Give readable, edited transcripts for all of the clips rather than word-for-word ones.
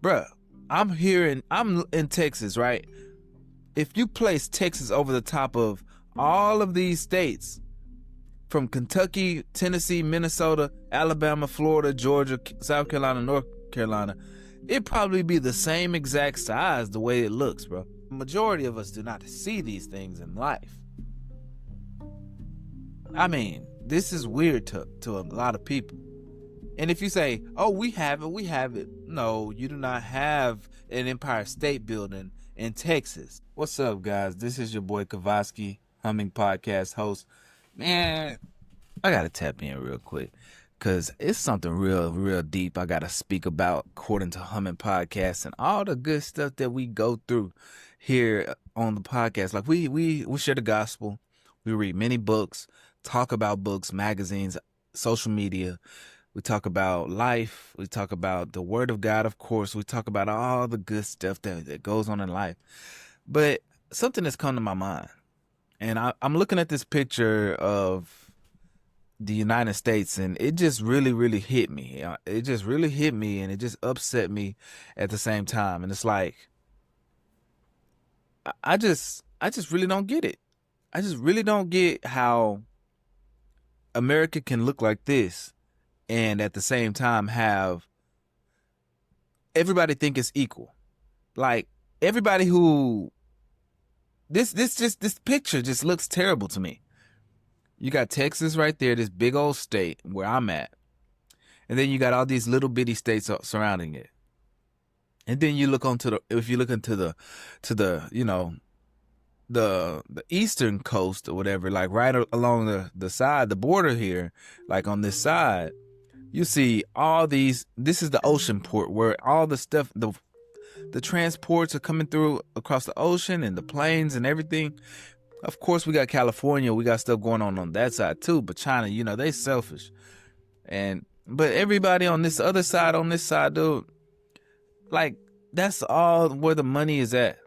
Bruh, I'm in Texas, right? If you place Texas over the top of all of these states, from Kentucky, Tennessee, Minnesota, Alabama, Florida, Georgia, South Carolina, North Carolina, it'd probably be the same exact size the way it looks, bro. The majority of us do not see these things in life. I mean, this is weird to a lot of people. And if you say, oh, we have it. No, you do not have an Empire State Building in Texas. What's up, guys? This is your boy Kavaski, Humming Podcast host. Man, I got to tap in real quick because it's something real deep I got to speak about according to Humming Podcast and all the good stuff that we go through here on the podcast. Like we share the gospel. We read many books, talk about books, magazines, social media. We talk about life. We talk about the word of God, of course. We talk about all the good stuff that goes on in life. But something has come to my mind. And I'm looking at this picture of the United States, and it just really hit me. It just really hit me, and it just upset me at the same time. And it's like, I just really don't get it. I just really don't get how America can look like this and at the same time have everybody think it's equal. Like everybody who this picture just looks terrible to me. You got Texas right there, this big old state where I'm at. And then you got all these little bitty states surrounding it. And then you look if you look into the you know, the eastern coast or whatever, like right along the side, the border here, like on this side, you see all these. This is the ocean port where all the stuff, the transports are coming through across the ocean and the planes and everything. Of course, we got California. We got stuff going on that side too. But China, you know, they selfish. But everybody on this other side, dude, like that's all where the money is at.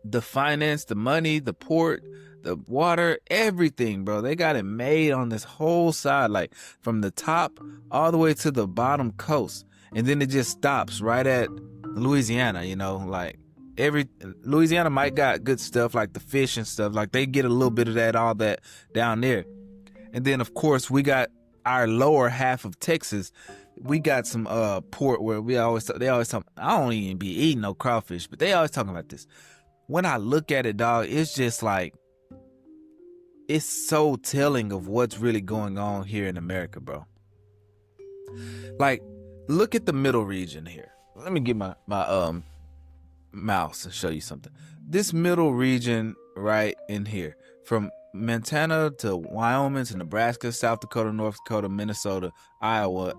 The finance, the money, the port, the water, everything, bro. They got it made on this whole side, like from the top all the way to the bottom coast. And then it just stops right at Louisiana, you know, like Louisiana might got good stuff like the fish and stuff. Like they get a little bit of that, all that down there. And then of course we got our lower half of Texas. We got some port where they always talk. I don't even be eating no crawfish, but they always talking about this. When I look at it, dog, it's just like, it's so telling of what's really going on here in America, bro. Like, look at the middle region here. Let me get my mouse and show you something. This middle region right in here, from Montana to Wyoming to Nebraska, South Dakota, North Dakota, Minnesota, Iowa,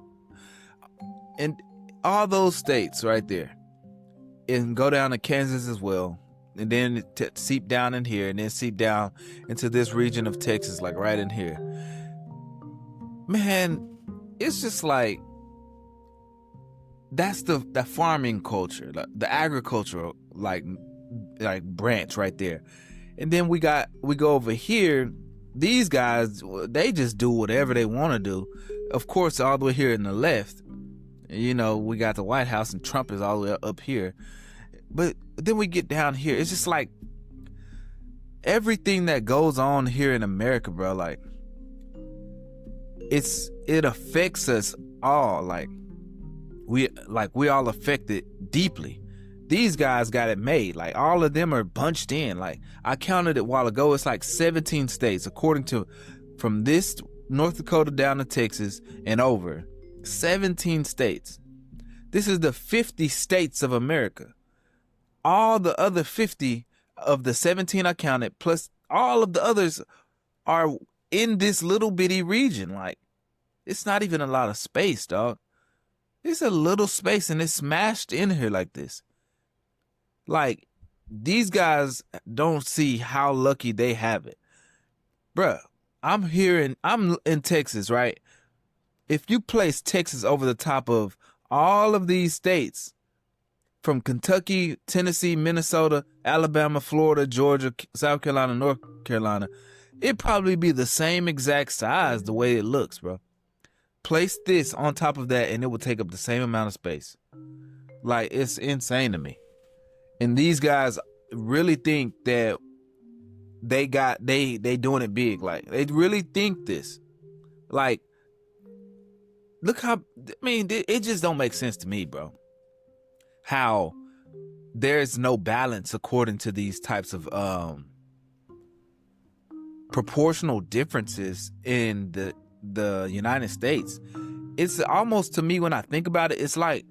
and all those states right there, and go down to Kansas as well. And then seep down in here, and then seep down into this region of Texas, like right in here. Man, it's just like, that's the farming culture, like the agricultural like branch right there. And then we go over here. These guys, they just do whatever they want to do. Of course, all the way here in the left, you know, we got the White House, and Trump is all the way up here. But then we get down here. It's just like everything that goes on here in America, bro. Like it affects us all. Like we all affected deeply. These guys got it made. Like all of them are bunched in. Like I counted it a while ago. It's like 17 states, according to from this North Dakota down to Texas and over. 17 states. This is the 50 states of America. All the other 50 of the 17 I counted, plus all of the others, are in this little bitty region. Like, it's not even a lot of space, dog. It's a little space, and it's smashed in here like this. Like, these guys don't see how lucky they have it. Bruh, I'm in Texas, right? If you place Texas over the top of all of these states, from Kentucky, Tennessee, Minnesota, Alabama, Florida, Georgia, South Carolina, North Carolina, it'd probably be the same exact size the way it looks, bro. Place this on top of that and it will take up the same amount of space. Like, it's insane to me. And these guys really think that they doing it big. Like, they really think this. Like, look how, I mean, it just don't make sense to me, bro. How there's no balance according to these types of proportional differences in the United States. It's almost, to me, when I think about it, it's like,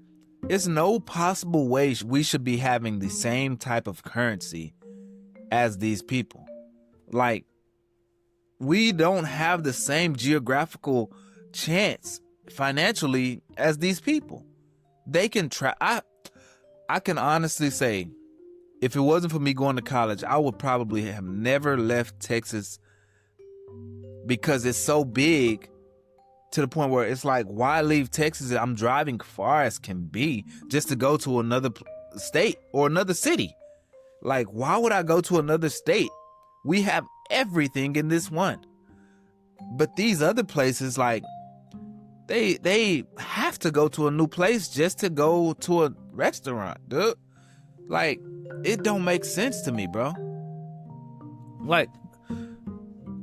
it's no possible way we should be having the same type of currency as these people. Like, we don't have the same geographical chance financially as these people. They can try. I can honestly say, if it wasn't for me going to college, I would probably have never left Texas, because it's so big to the point where it's like, why leave Texas? I'm driving far as can be just to go to another state or another city. Like, why would I go to another state? We have everything in this one. But these other places, like, they have to go to a new place just to go to a restaurant, dude. Like, it don't make sense to me, bro. Like,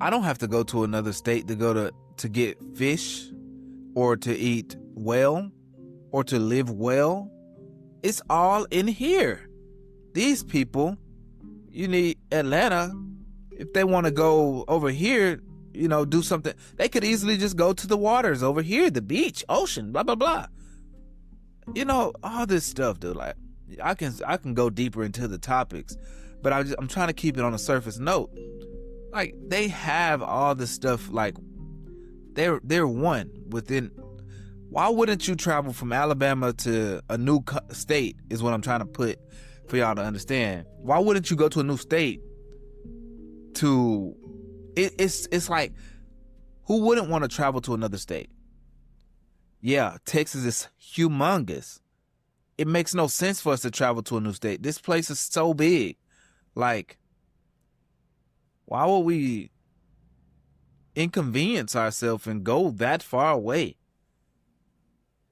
I don't have to go to another state to get fish or to eat well or to live well. It's all in here. These people, you need Atlanta. If they want to go over here, do something, they could easily just go to the waters over here, the beach, ocean, blah, blah, blah. All this stuff, dude. Like, I can go deeper into the topics, but I'm trying to keep it on a surface note. Like, they have all this stuff. Like, they're one within. Why wouldn't you travel from Alabama to a new state is what I'm trying to put for y'all to understand. Why wouldn't you go to a new state it's like, who wouldn't want to travel to another state? Yeah, Texas is humongous. It makes no sense for us to travel to a new state. This place is so big. Like, why would we inconvenience ourselves and go that far away?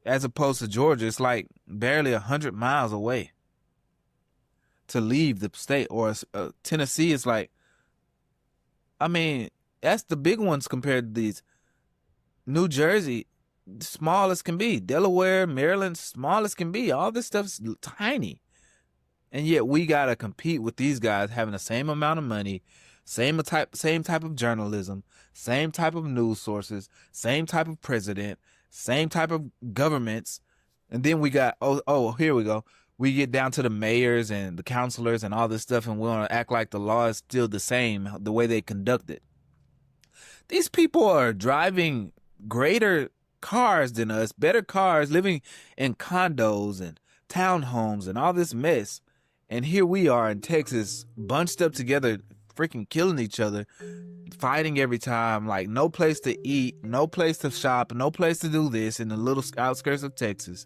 As opposed to Georgia, it's like barely 100 miles away to leave the state. Or Tennessee is like, I mean, that's the big ones compared to these. New Jersey, small as can be. Delaware, Maryland, small as can be. All this stuff's tiny. And yet we got to compete with these guys having the same amount of money, same type of journalism, same type of news sources, same type of president, same type of governments. And then we got, here we go. We get down to the mayors and the councilors and all this stuff, and we want to act like the law is still the same, the way they conduct it. These people are driving greater cars than us, better cars, living in condos and townhomes and all this mess. And here we are in Texas, bunched up together, freaking killing each other, fighting every time, like no place to eat, no place to shop, no place to do this in the little outskirts of Texas.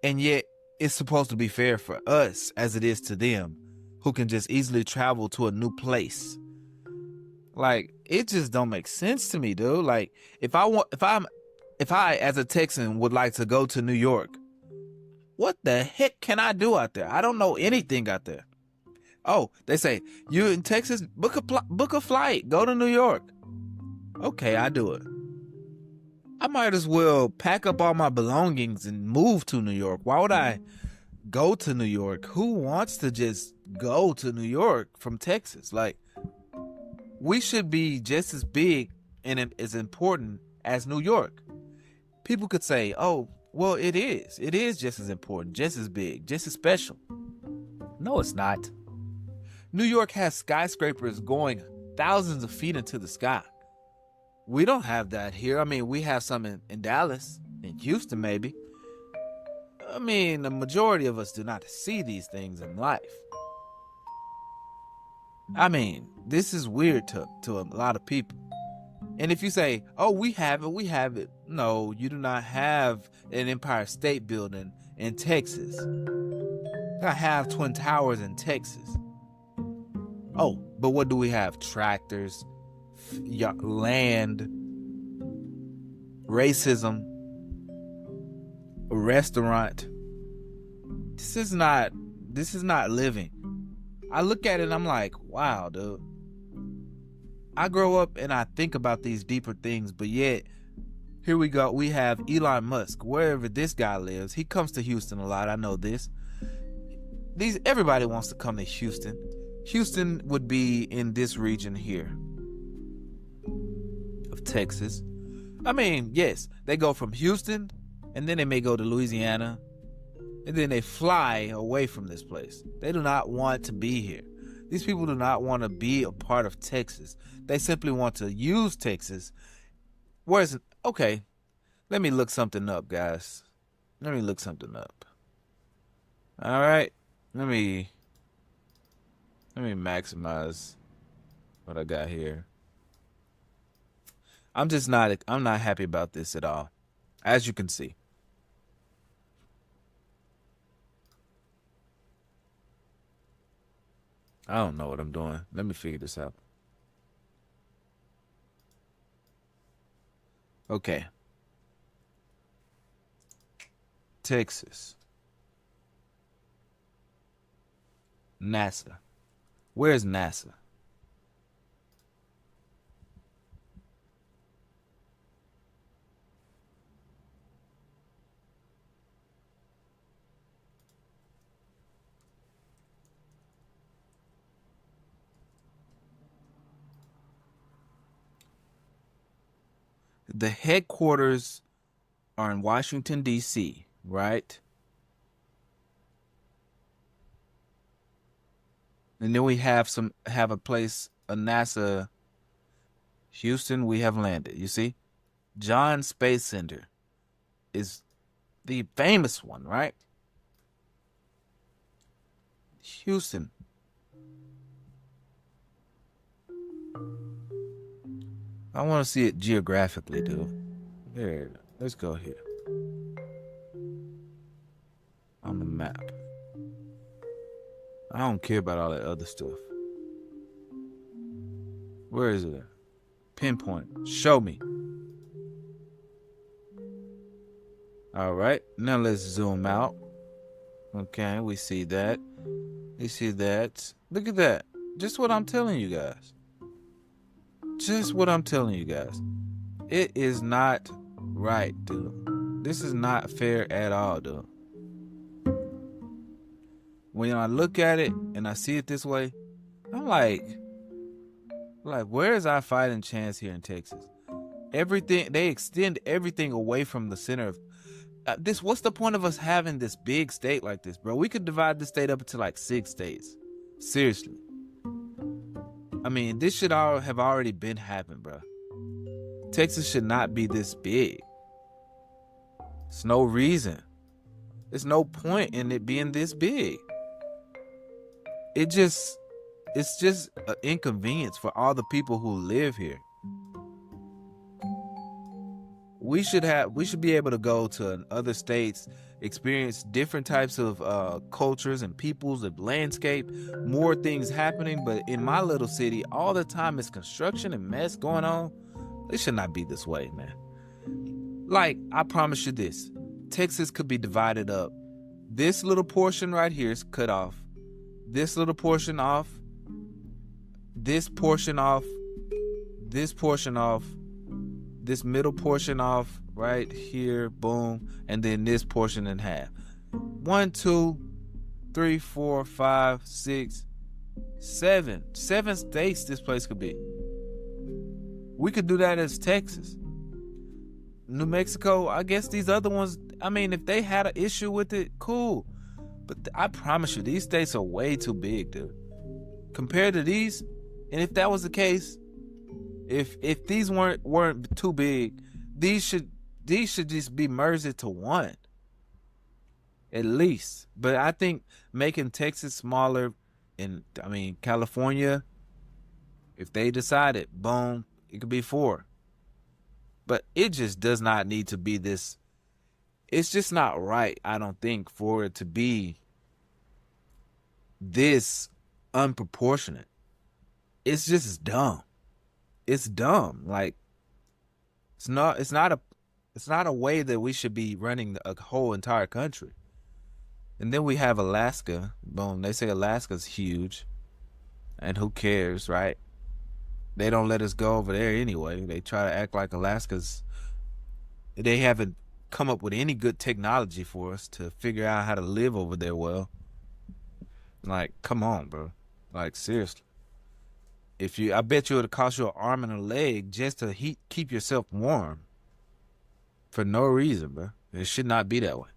And yet it's supposed to be fair for us as it is to them, who can just easily travel to a new place. Like, it just don't make sense to me, dude. Like, if I as a Texan would like to go to New York, what the heck can I do out there? I don't know anything out there. Oh, they say, you in Texas, book a flight, go to New York. Okay, I do it. I might as well pack up all my belongings and move to New York. Why would I go to New York? Who wants to just go to New York from Texas? Like, we should be just as big and as important as New York. People could say, oh, well, it is. It is just as important, just as big, just as special. No, it's not. New York has skyscrapers going thousands of feet into the sky. We don't have that here. I mean, we have some in Dallas, in Houston maybe. I mean, the majority of us do not see these things in life. I mean, this is weird to a lot of people. And if you say, oh, we have it. No, you do not have an Empire State Building in Texas. I have Twin Towers in Texas. Oh, but what do we have? Tractors, land, racism, a restaurant, This is not living. I look at it and I'm like, wow, dude. I grow up and I think about these deeper things, but yet here we go. We have Elon Musk, wherever this guy lives. He comes to Houston a lot. I know this. Everybody wants to come to Houston. Houston would be in this region here of Texas. I mean, yes, they go from Houston and then they may go to Louisiana and then they fly away from this place. They do not want to be here. These people do not want to be a part of Texas. They simply want to use Texas. Whereas, okay, let me look something up, guys. Let me look something up. All right, let me maximize what I got here. I'm not happy about this at all, as you can see. I don't know what I'm doing. Let me figure this out. Okay. Texas. NASA. Where's NASA? The headquarters are in Washington, D.C., right? And then we have a place, a NASA, Houston, we have landed. You see? John Space Center is the famous one, right? Houston. I want to see it geographically, dude. There, let's go here. On the map. I don't care about all that other stuff. Where is it? Pinpoint. Show me. All right. Now let's zoom out. Okay, we see that. We see that. Look at that. Just what I'm telling you guys. Just what I'm telling you guys. It is not right, dude. This is not fair at all, dude. When I look at it and I see it this way, I'm like, where is our fighting chance here in Texas? Everything, they extend everything away from the center of this. What's the point of us having this big state like this, bro? We could divide the state up into like 6 states. Seriously. I mean, this should all have already been happened, bro. Texas should not be this big. There's no reason. There's no point in it being this big. It's just an inconvenience for all the people who live here. We should be able to go to other states, experience different types of cultures and peoples, of landscape, more things happening. But in my little city, all the time is construction and mess going on. It should not be this way, man. Like, I promise you this, Texas could be divided up. This little portion right here is cut off. This little portion off. This portion off. This portion off. This middle portion off right here, boom, and then this portion in half. 1, 2, 3, 4, 5, 6, 7. 7 states this place could be. We could do that as Texas. New Mexico, I guess these other ones, I mean, if they had an issue with it, cool. But I promise you, these states are way too big, dude. Compared to these, and if that was the case, if these weren't too big, these should just be merged into one, at least. But I think making Texas smaller, and I mean California, if they decided, boom, it could be 4. But it just does not need to be this. It's just not right, I don't think, for it to be this unproportionate. It's just dumb. It's dumb. Like, it's not a way that we should be running a whole entire country. And then we have Alaska. Boom. They say Alaska's huge. And who cares, right? They don't let us go over there anyway. They try to act like they haven't come up with any good technology for us to figure out how to live over there well. Like, come on, bro. Like, seriously. I bet you it would cost you an arm and a leg just to keep yourself warm. For no reason, bro. It should not be that way.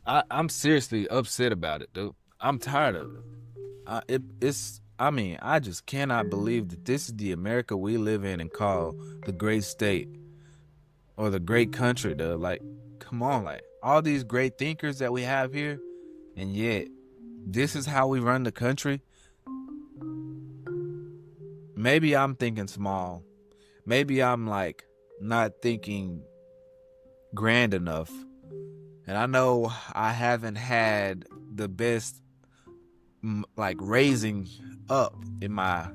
I'm seriously upset about it, dude. I'm tired of it. I just cannot believe that this is the America we live in and call the great state or the great country, dude. Like, come on, like, all these great thinkers that we have here, and yet this is how we run the country. Maybe I'm thinking small. Maybe I'm like not thinking grand enough. And I know I haven't had the best like raising up in my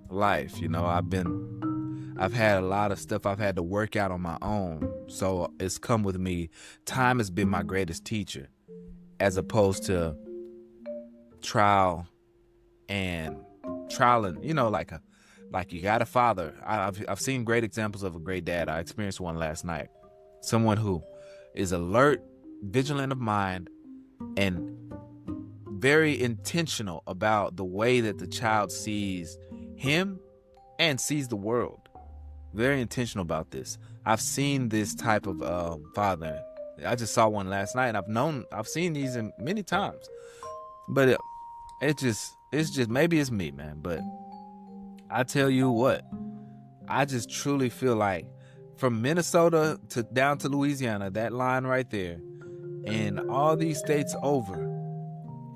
life. You know, I've had a lot of stuff I've had to work out on my own. So it's come with me. Time has been my greatest teacher, as opposed to trial and, you know, like you got a father. I've seen great examples of a great dad. I experienced one last night. Someone who is alert, vigilant of mind, and very intentional about the way that the child sees him and sees the world. Very intentional about this. I've seen this type of father. I just saw one last night, and I've seen these many times. But it's just maybe it's me, man. But I tell you what, I just truly feel like from Minnesota to down to Louisiana, that line right there, and all these states over,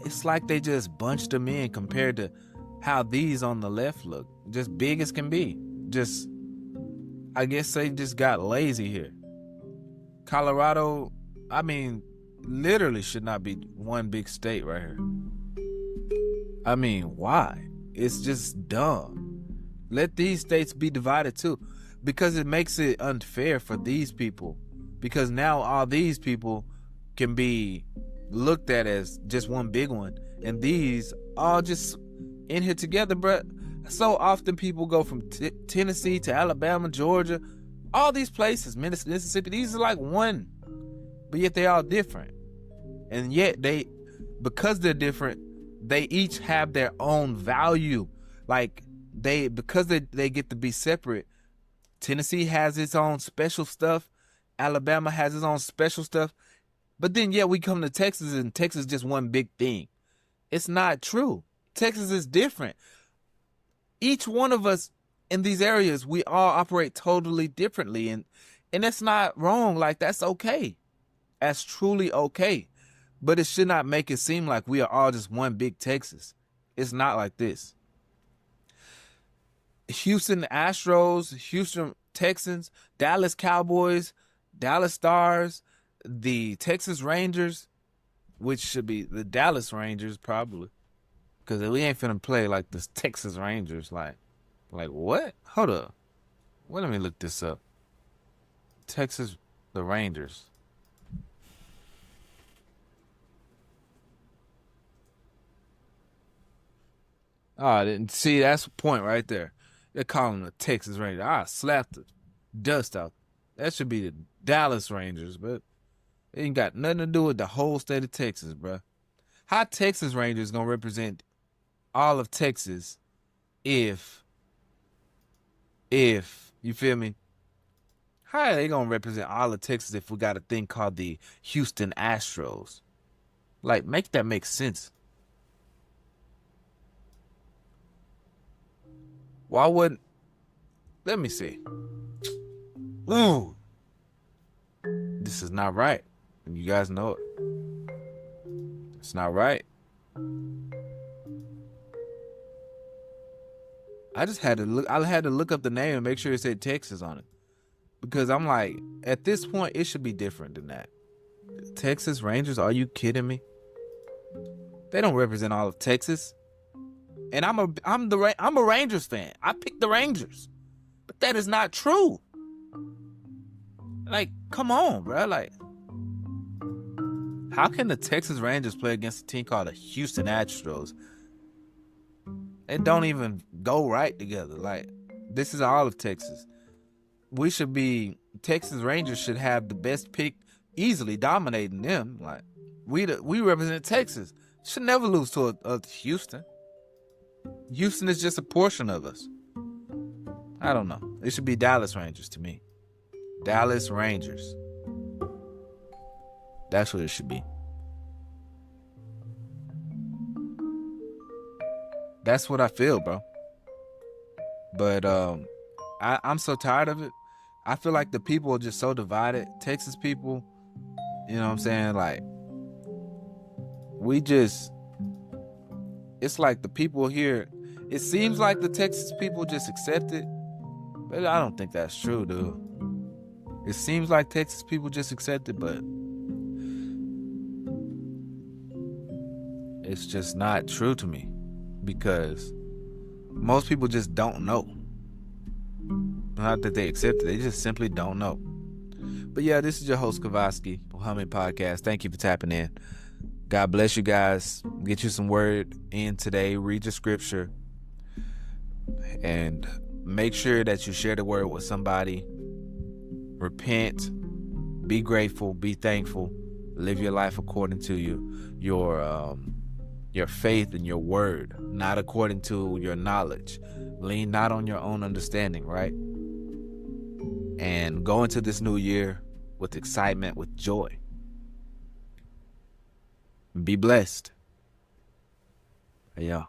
it's like they just bunched them in compared to how these on the left look. Just big as can be. Just, I guess they just got lazy here. Colorado, I mean, literally should not be one big state right here. I mean, why? It's just dumb. Let these states be divided too, because it makes it unfair for these people. Because now all these people can be looked at as just one big one, and these all just in here together, bruh. So often people go from Tennessee to Alabama, Georgia, all these places, Mississippi, these are like one, but yet they all different. And yet because they're different, they each have their own value. Like because they get to be separate. Tennessee has its own special stuff. Alabama has its own special stuff. But then, yeah, we come to Texas, and Texas is just one big thing. It's not true. Texas is different. Each one of us in these areas, we all operate totally differently. And that's not wrong. Like, that's okay. That's truly okay. But it should not make it seem like we are all just one big Texas. It's not like this. Houston Astros, Houston Texans, Dallas Cowboys, Dallas Stars, the Texas Rangers, which should be the Dallas Rangers probably, because we ain't finna play like the Texas Rangers. Like what? Hold up. Wait, let me look this up. The Rangers. Oh, I didn't see. That's the point right there. They're calling the Texas Rangers. I slapped the dust out. That should be the Dallas Rangers, but it ain't got nothing to do with the whole state of Texas, bruh. How Texas Rangers gonna represent all of Texas if you feel me? How are they gonna represent all of Texas if we got a thing called the Houston Astros? Like, make that make sense. Why wouldn't? Let me see. Ooh, this is not right. You guys know it. It's not right. I just had to look. I had to look up the name and make sure it said Texas on it, because I'm like, at this point, it should be different than that. Texas Rangers? Are you kidding me? They don't represent all of Texas. And I'm a Rangers fan. I picked the Rangers, but that is not true. Like, come on, bro. Like, how can the Texas Rangers play against a team called the Houston Astros? It don't even go right together. Like, this is all of Texas. Texas Rangers should have the best pick, easily dominating them. Like, we represent Texas. Should never lose to a Houston. Houston is just a portion of us. I don't know. It should be Dallas Rangers to me. Dallas Rangers. That's what it should be. That's what I feel, bro. But I'm so tired of it. I feel like the people are just so divided. Texas people, you know what I'm saying? Like, it's like the people here, it seems like the Texas people just accept it, but I don't think that's true, dude. It seems like Texas people just accept it, but it's just not true to me, because most people just don't know. Not that they accept it, they just simply don't know. But yeah, this is your host, Kavaski, Muhammad Podcast. Thank you for tapping in. God bless you guys. Get you some word in today. Read your scripture. And make sure that you share the word with somebody. Repent. Be grateful. Be thankful. Live your life according to your faith and your word, not according to your knowledge. Lean not on your own understanding, right? And go into this new year with excitement, with joy. Be blessed. Yeah.